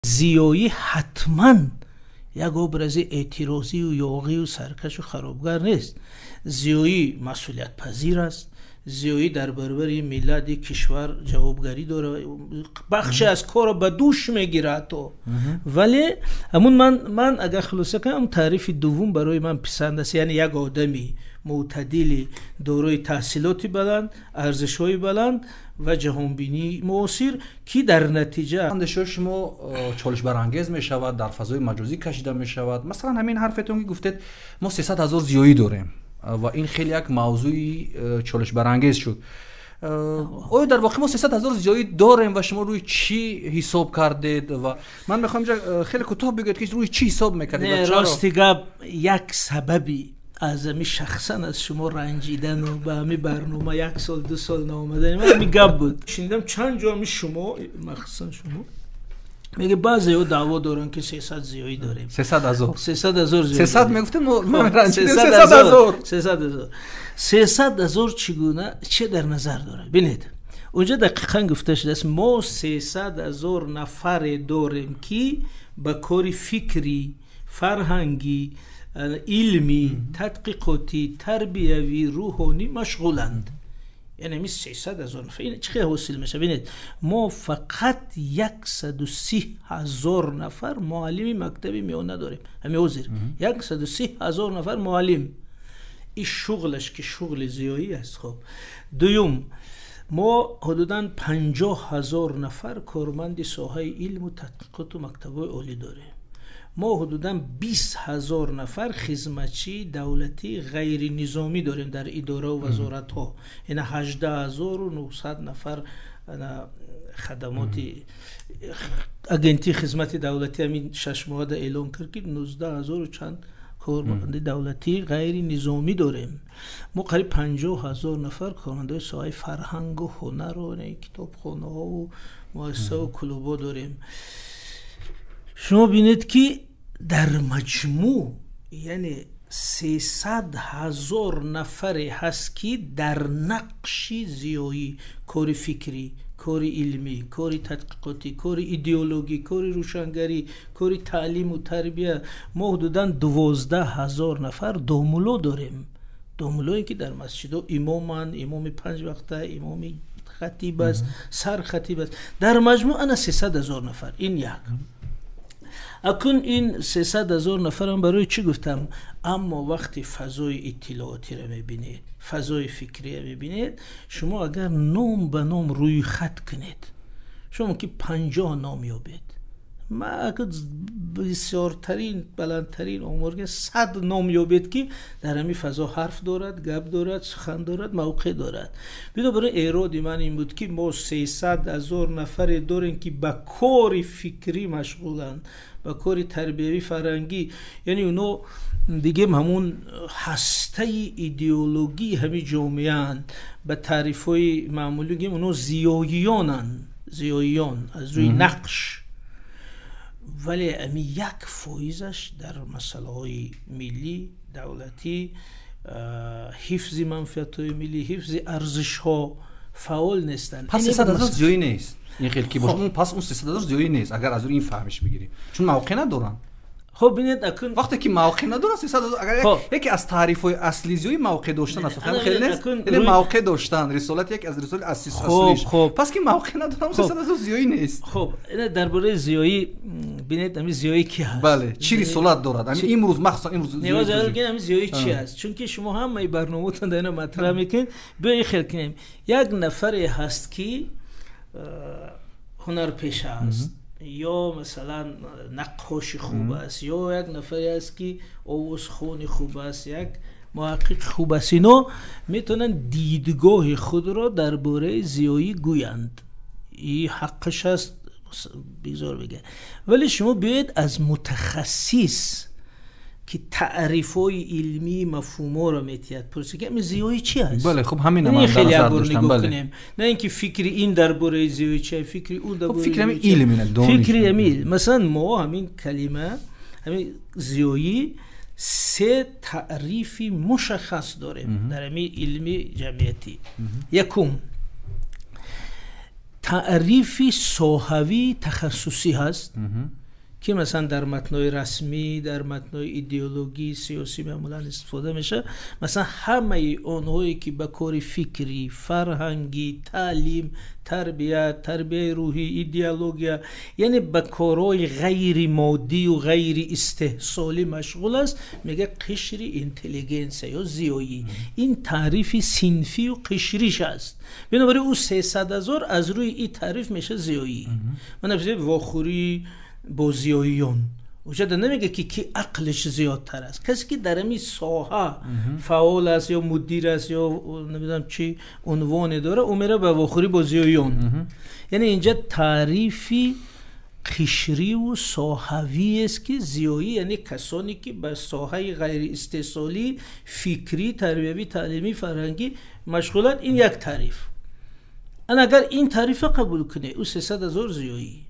زیایی حتما یک ابراز اعتراضی و یاغی و سرکش و خرابگر نیست. زیایی مسئولیت پذیر است. زیایی در برابر ملت کشور جوابگری داره، بخشی از کار به دوش میگیره تو. ولی همون من اگر خلاصه کنم تعریف دوم برای من پسند است، یعنی یک آدمی معتدلی دارای تحصیلات بلند، ارزش‌های بلند و جهانبینی معاصر که در نتیجه اندیشه شما چالش برانگیز می شود، در فضای مجازی کشیده می شود. مثلا همین حرفتون که گفتید ما 300,000 زیایی داریم و این خیلی یک موضوعی چالش برانگیز شد. آیا در واقع ما 300,000 زیایی داریم و شما روی چی حساب کردید؟ و من میخوام خیلی کوتاه بگید که روی چی حساب میکردید؟ نه راستی گپ یک سببی از امی شخصا از شما رنجیدن و به همی برنامه 1 سال 2 سال نامدن من همی گپ بود. شنیدم چند جا همی شما مخصوصا شما میگه بعضی ها دعوا دارن که 300 زیایی داریم. 300,000 زیایی 300 میگفتم من رنجیدم. 300,000 چگونه چه در نظر داره؟ ببینید اونجا دقیقاً گفته شده است ما 300,000 نفر داریم که به کار فکری، فرهنگی، علمی، تحقیقاتی، تربیوی، روحانی مشغولند. یعنی می 300,000 نفر این چه حاصل میشه؟ ببینید ما فقط 130,000 نفر معلم مکتبی میانه داریم. همین حاضر 130,000 نفر معلم. این شغلش که شغل زیایی است. خب دوم ما حدوداً 50,000 نفر کارمند ساحه علم و تحقیقات و مکتب‌های عالی داریم. ما حدوداً 20,000 نفر خدمتچی دولتی غیر نظامی داریم در اداره و وزارت ها. این 18,900 نفر خدمات اگنتی خدمت دولتی همین 6 ماه اعلام کرد که 19,000 و چند کارمند دولتی غیر نظامی داریم. ما قریب 50,000 نفر کارمند ساحه فرهنگ و هنر و کتابخانه ها و مؤسسه و کلوب ها داریم. شما بینید که در مجموع یعنی 300,000 نفر هست که در نقش زیایی، کار فکری، کار علمی، کار تحقیقاتی، کار ایدئولوژی، کار روشنگری، کار تعلیم و تربیت ما حدوداً 12,000 نفر دوملو داریم. دوملویی که در مسجد امامن، امام 5 وقته، امام خطیب است، سر خطیب است. در مجموع انا 300,000 نفر. این یک. اکنون این 300,000 نفر هم برای چی گفتم؟ اما وقتی فضای اطلاعاتی را میبینید، فضای فکری را میبینید، شما اگر نام به نام روی خط کنید، شما که 50 نام یابید، ما اگر بسیارترین بلندترین آمارگه 100 نام یابید که در همین فضا حرف دارد، گپ دارد، سخن دارد، موقع دارد. برای ایراد من این بود که ما 300,000 نفر داریم که به کار فکری مشغولند، با کار تربیوی فرهنگی، یعنی اونو دیگه همون هسته ایدئولوژی همین جامعه اند. به تعریف های معمولی گیم اونو زیاییان از روی نقش. ولی امی یک فایزش در مسئله های ملی دولتی، حفظ منفعت های ملی، حفظ ارزش ها فعال نیستن. پس 300,000 زیایی نیست این خیلی که باشه. پس اون 300,000 زیایی نیست اگر از روی این فهمش بگیریم، چون موقع ندارن. خب ببینید اکن وقتی که موقع ندارن 300,000 اگر یکی از تعریف های اصلی زیایی موقع داشتن است. خیلی نیست یعنی موقع داشتن رسالت یک از رسال اصلیش. پس که موقع ندارن 300,000 زیایی نیست. خب درباره زیایی ببینید همین زیایی کی هست؟ بله چی رسالت دارد؟ همین امروز مخصوصا امروز نیاز داره که همین زیایی چی هست؟ چون که شما هم این برنامه‌تون در اینا مطرح میکنید. بیاین خیلی کنیم یک نفری هست که هنرپیشه است، یا مثلا نقاش خوب است، یا یک نفری است که آوازخوان خوب است، یک محقق خوب است. اینا میتونن دیدگاه خود را درباره زیایی گویند. این حقش است بیزار بگه. ولی شما بیاید از متخصص که تعریفای علمی مفهوما رو میتید پرسید که همین زیایی چی هست؟ بله خب همین من در نظر داشتم. بله. نه اینکه فکری این درباره زیایی چیه، فکری اون درباره فکر همین علم فکری همین. مثلا ما همین کلمه همین زیایی 3 تعریفی مشخص داریم در همین علمی جمعیتی. یکم تعریفی ساحوی تخصصی هست که مثلا در متن‌های رسمی، در متن‌های ایدئولوژی سیاسی معمولا استفاده میشه. مثلا همه اونهایی که به کار فکری، فرهنگی، تعلیم، تربیت روحی، ایدئولوژی، یعنی به کارهای غیر مادی و غیر استحصالی مشغول است، میگه قشر اینتلیجنس یا زیایی. این تعریف صنفی و قشریش است. بنابراین او 300,000 از روی این تعریف میشه زیایی. من نمیشه واخوری با زیاییون وجود نمیگه که کی عقلش زیادتر است. کسی که در این ساحه فعال است یا مدیر است یا نمیدونم چی عنوان داره، او میره به واخوری با زیاییون. یعنی اینجا تعریفی قشری و ساحوی است که زیایی یعنی کسانی که به ساحه غیر استحصالی، فکری، تربیوی، تعلیمی، فرهنگی مشغولند. این یک تعریف. اگر این تعریف قبول کنه او 300,000 زیایی.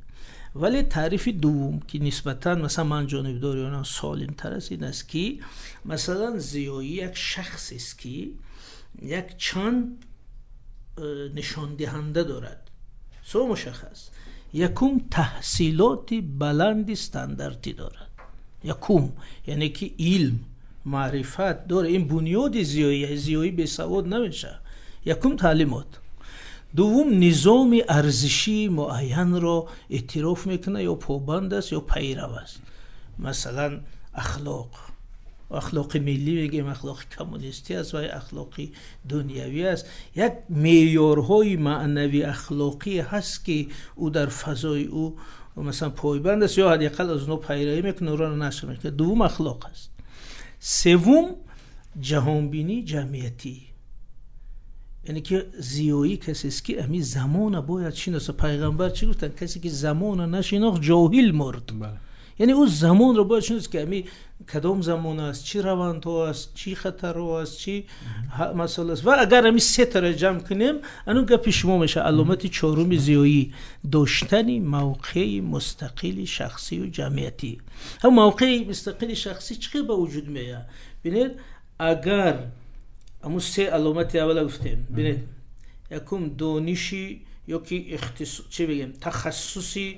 ولی تعریف دوم که نسبتاً مثلا من جانبداری آن سالم تر است این است که مثلا زیایی یک شخص است که یک چند نشان دهنده دارد. سو مشخص. یکم تحصیلات بلند استانداردی دارد. یکم یعنی که علم، معرفت داره. این بنیاد زیایی به سواد نمیشه. یکم تعلیمات. دوم نظام ارزشی معین را اعتراف میکنه یا پابند است یا پیرو است. مثلا اخلاق ملی بگیم، اخلاق کمونیستی است و اخلاق دنیوی است. یک معیارهای معنوی اخلاقی هست که او در فضای او مثلا پایبند است یا حداقل از اونها پیروی میکنه، اونها را نشر میکنه. دوم اخلاق است. سوم جهانبینی جمعیتی، یعنی که زیایی کسی است که امی زمان باید شناسه. پیغمبر چی گفتن؟ کسی که زمان نشناخت جاهل مرد. یعنی او زمان رو باید شناسه که امی کدام زمان است، چی روندها است، چی خطرها است، چی مسئله است. و اگر امی 3 تا جمع کنیم انو گپ شما میشه. علامت 4 زیایی داشتن موقع مستقل شخصی و جمعیتی. هم موقع مستقل شخصی چی به وجود میاد؟ ببینید اگر امو 3 علامت اول گفتیم، ببینید یکم دانشی یا که چی بگیم تخصصی،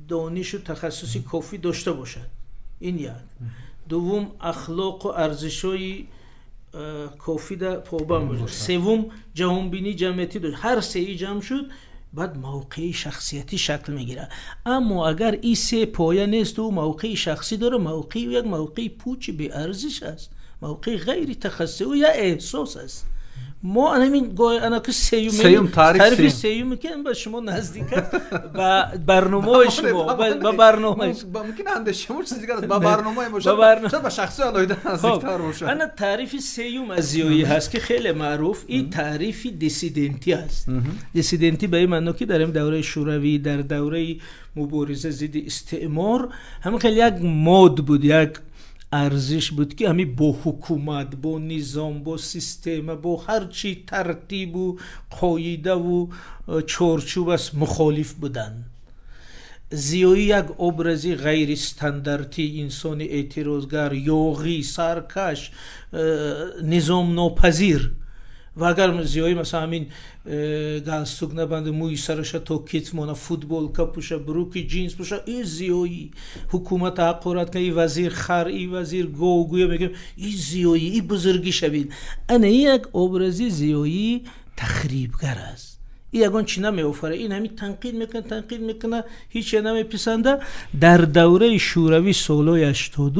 دانش و تخصصی کافی داشته باشد. این یک. دوم اخلاق و ارزش‌های کافی در پابند باشد. سوم جهانبینی جمعیتی داشت. هر 3 جمع شد بعد موقع شخصیتی شکل میگیره. اما اگر این 3 پایه نیست و موقع شخصی داره، موقع یک موقع پوچ به ارزش است، موقع غیر تخصصی و یا احساس است. ما همین گویا انا که سیوم تعریف سیوم که با شما نزدیکه و برنامه شما با برنامه ممکن اند شما چیزی دیگه با برنامه ما شاید با شخصی علایده نزدیکتر باشه. انا تعریف سیوم از زیایی هست که خیلی معروف. این تعریف دیسیدنتی است. دیسیدنتی به این معنی که در دوره شوروی، در دوره مبارزه ضد استعمار هم خیلی یک مود بود، یک ارزش بود که همی با حکومت، با نظام، با سیستم، با هر چی ترتیب و قاعده و چارچوب است مخالف بودن. زیایی یک ابرزی غیر استانداردی، انسان اعتراضگر، یاغی، سرکش، نظام ناپذیر. و اگر زیایی مثلا همین گالستوک نبنده، موی سرش تا کتف مانه، فوتبال کا پوشه، بروک جینز پوشه، این زیایی. حکومت حقارت که این وزیر خر، این وزیر گوگویه میگم این زیایی، این بزرگی شوید. انه یک ابرزی زیایی تخریبگر است. این یگان چی نمی‌افره، این همین تنقید میکنه هیچ نمیپسنده. در دوره شوروی سالهای 80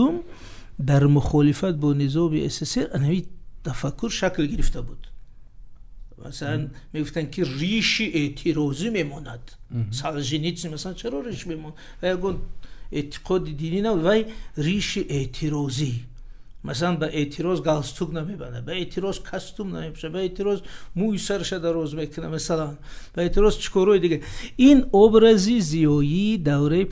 در مخالفت با نظام اساسر انه تفکر شکل گرفته بود. مثلا میگفتن که ریش اعتراضی میموند. سالژنیتسن مثلا چرا ریش میموند؟ و یگان اعتقاد دینی نه، ولی ریش اعتراضی. مثلا به اعتراض گالستوک نمیبنده، به اعتراض کاستوم نمیپوشه، به اعتراض موی سرش دراز میکنه، مثلا به اعتراض چکوروی دیگه. این ابرزی زیایی دوره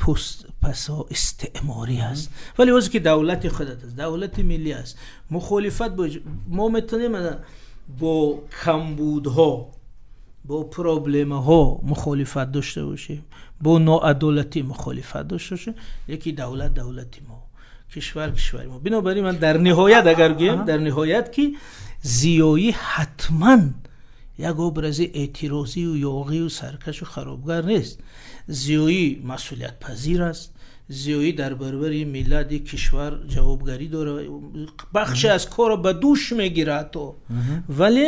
پسا استعماری است. ولی واسه که دولت خودت است، دولت ملی است، مخالفت با ما میتونیم با کمبودها، با پروبلم‌ها مخالفت داشته باشیم، با ناعدالتی مخالفت داشته باشیم. یکی دولتی ما، کشوری ما. بنابراین من در نهایت اگر بگم، در نهایت که زیایی حتما یک ابراز اعتراضی و یاغی و سرکش و خرابگر نیست. زیایی مسئولیت پذیر است. زیایی در برابر ملت کشور جوابگری داره، بخشی از کار به دوش میگیره تو. ولی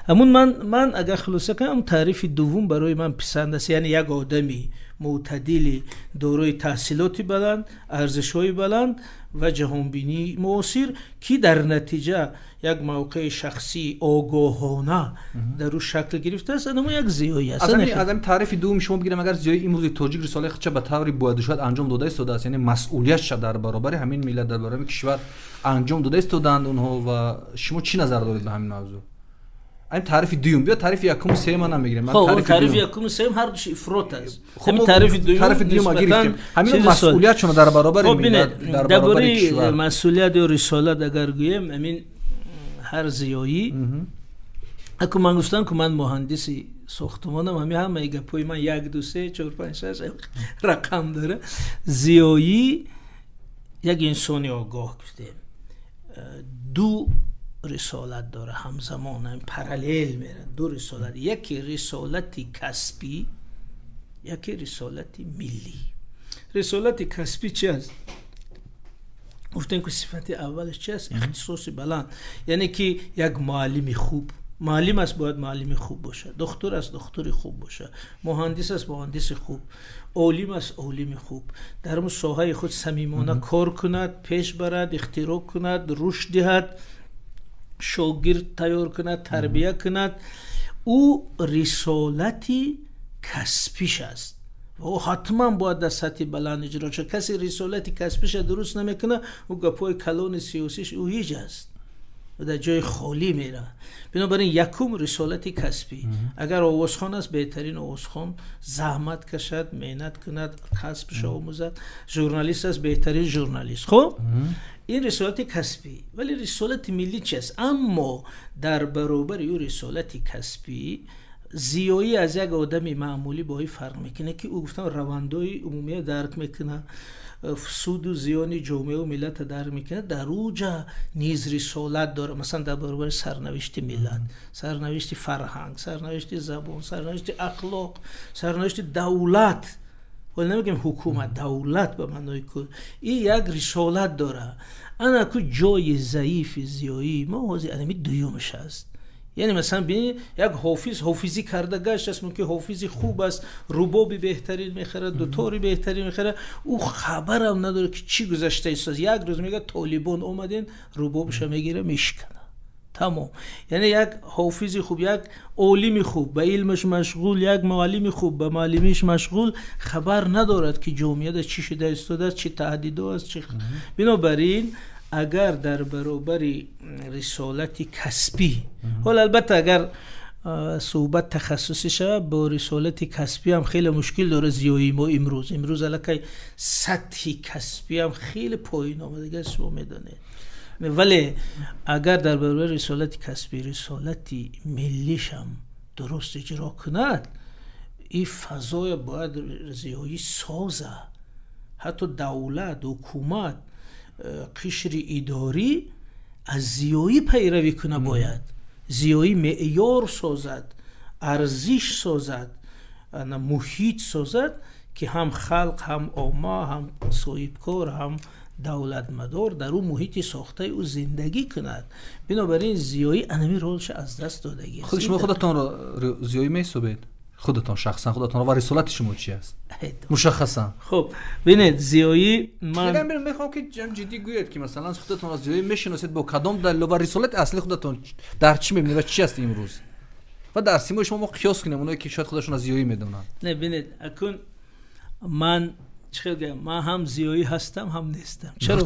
همون من اگر خلاصه کنم تعریف دوم برای من پسند است، یعنی یک آدمی معتدلی دارای تحصیلاتی بلند، ارزش‌های بلند و جهانبینی معاصر که در نتیجه یک موقع شخصی آگاهانه در او شکل گرفته است. اما یک زیایی است. از این تعریف دوم شما بگیرم اگر زیایی امروز تاجیک رساله خودش به طوری باید شد انجام داده است، یعنی مسئولیتش در برابر همین ملت در برابر کشور انجام داده است اونها، و شما چی نظر دارید به همین موضوع؟ این تعریف دوم بیا تعریف یکم و سوم من میگیرم. تعریف یکم و سوم هر دوش افراط است. همین تعریف دوم گرفتیم همین مسئولیت شما در برابر ملت در برابر کشور. مسئولیت و رسالت اگر گویم همین هر زیایی اگه من گفتم که من مهندسی ساختمانم، همه گپای من 1 2 3 4 5 6 رقم داره. زیایی یک انسانی آگاه گفتیم دو رسالت داره همزمان، هم پرالل میره. دو رسالت، یکی رسالتی کسبی، یکی رسالتی ملی. رسالتی کسبی چی است؟ گفتیم که صفت اولش چی است؟ اختصاص بلند، یعنی که یک معلم خوب، معلم است باید معلم خوب باشه، دکتر است دکتر خوب باشه، مهندس است مهندس خوب، عالم است عالم خوب، در اون ساحه خود صمیمانه کار کند، پیش برد، اختراع کند، رشد دهد، شاگرد تیار کند، تربیه کند. او رسالتی کسبیش است و او حتما باید در سطح بلند اجرا شد. کسی رسالتی کسبیش درست نمیکنه او گپای کلان سیاسیش او هیچ است و در جای خالی میره. بنابراین یکم رسالتی کسبی. اگر آوازخوان است بهترین آوازخوان زحمت کشد، مهنت کند، کسبش آموزد. ژورنالیست است بهترین ژورنالیست. خب این رسالت کسبی. ولی رسالت ملی چی است؟ اما در برابر این رسالت کسبی زیایی از یک آدم معمولی با این فرق میکنه که او گفتم روندهای عمومی درک میکنه، سود و زیان جامعه و ملت درک میکنه، در اوجا نیز رسالت داره. مثلا در برابر سرنوشت ملت، سرنوشت فرهنگ، سرنوشت زبان، سرنوشت اخلاق، سرنوشت دولت، ولی نمیگم حکومت، دولت به معنای کل، این یک رسالت داره. انا که جای ضعیف زیایی ما حاضر ادمی دویومش است. یعنی مثلا ببین یک حافظی کرده گشت است، که حافظی خوب است، ربابی بهترین میخره، دوتاری بهترین میخره، او خبرم نداره که چی گذشته است. یک روز میگه طالبان اومدن ربابش میگیره میشکنه، تمام. یعنی یک حافظی خوب، یک عالم خوب به علمش مشغول، یک معلم خوب به معلمیش مشغول، خبر ندارد که جامعه چی شده استاده، چی تهدیدها است، چی. بنابراین اگر در برابر رسالت کسبی، حالا البته اگر صحبت تخصصی شود با رسالت کسبی هم خیلی مشکل داره زیایی ما امروز علاقه سطحی کسبی هم خیلی پایین آمده دیگه شما میدانید. ولی اگر در برابر رسالت کسبی رسالتی ملیش هم درست اجرا کند، این فضای باید زیایی سازه. حتی دولت، حکومت، قشر اداری از زیایی پیروی کنه، باید زیایی معیار سازد، ارزش سازد، محیط سازد که هم خلق، هم عامه، هم صاحبکار، هم دولت مدار در اون محیط ساخته او زندگی کند. بنابراین زیایی انمی رولش از دست دادگی. خود شما خودتان را زیایی میسوبید؟ خودتان شخصا خودتان و رسالت شما چی است مشخصا؟ خب ببینید زیایی من میخوام که جدی گویید که مثلا خودتان از زیایی میشناسید با کدام دلیل و رسالت اصلی خودتان در چی میبینید و چی است امروز و در سیمای شما ما قیاس کنیم اونایی که شاید خودشون از زیایی میدونن. نه ببینید اکنون من من هم زیایی هستم هم نیستم. چرا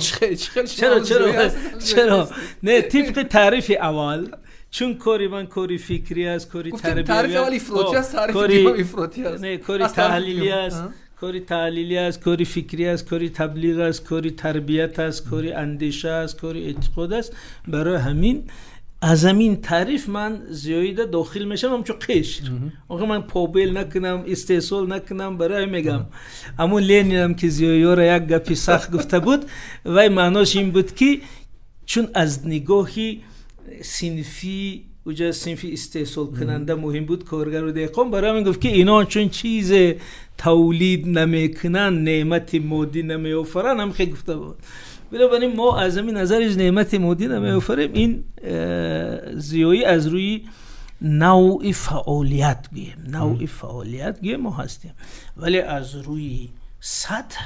نه طبق تعریف اول، چون کاری من کاری فکری است، کاری تربیتی است، تعریف اولی افراطی است، تعریف دیگه افراطی است. نه کاری تحلیلی است، کاری تحلیلی است، کاری فکری است، کاری تبلیغ است، کاری تربیت است، کاری اندیشه است، کاری اعتقاد است. برای همین از همین تعریف من زیایی داخل میشم، همچون قشر. آخه من پابل نکنم، استحصال نکنم، برای میگم اما لینیم که زیایی ها را یک گپی سخت گفته بود و معناش این بود که چون از نگاهی صنفی کجا صنف استحصال کننده مهم بود، کارگر و دهقان. برای همین گفت که اینا چون چیز تولید نمیکنن، نعمت مادی نمیآفرن، هم خیلی گفته بود. بنابراین ما از همین نظرش نعمت مادی نمیآفریم. این زیایی از روی نوع فعالیت گیم ما هستیم، ولی از روی سطح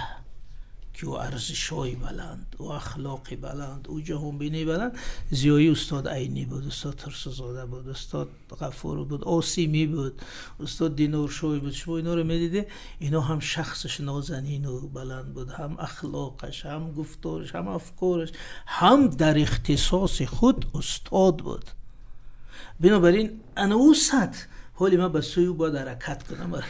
که ارزش‌های بلند و اخلاق بلند و جهانبینی بلند، زیایی استاد عینی بود، استاد ترسزاده بود، استاد غفور بود، آسیمی بود، استاد دینارشوی بود. شما اینا رو میدیده، اینا هم شخصش نازنین و بلند بود، هم اخلاقش، هم گفتارش، هم افکارش، هم در اختصاص خود استاد بود. بنابراین انا او سطح حالی ما به سوی باید حرکت کنم.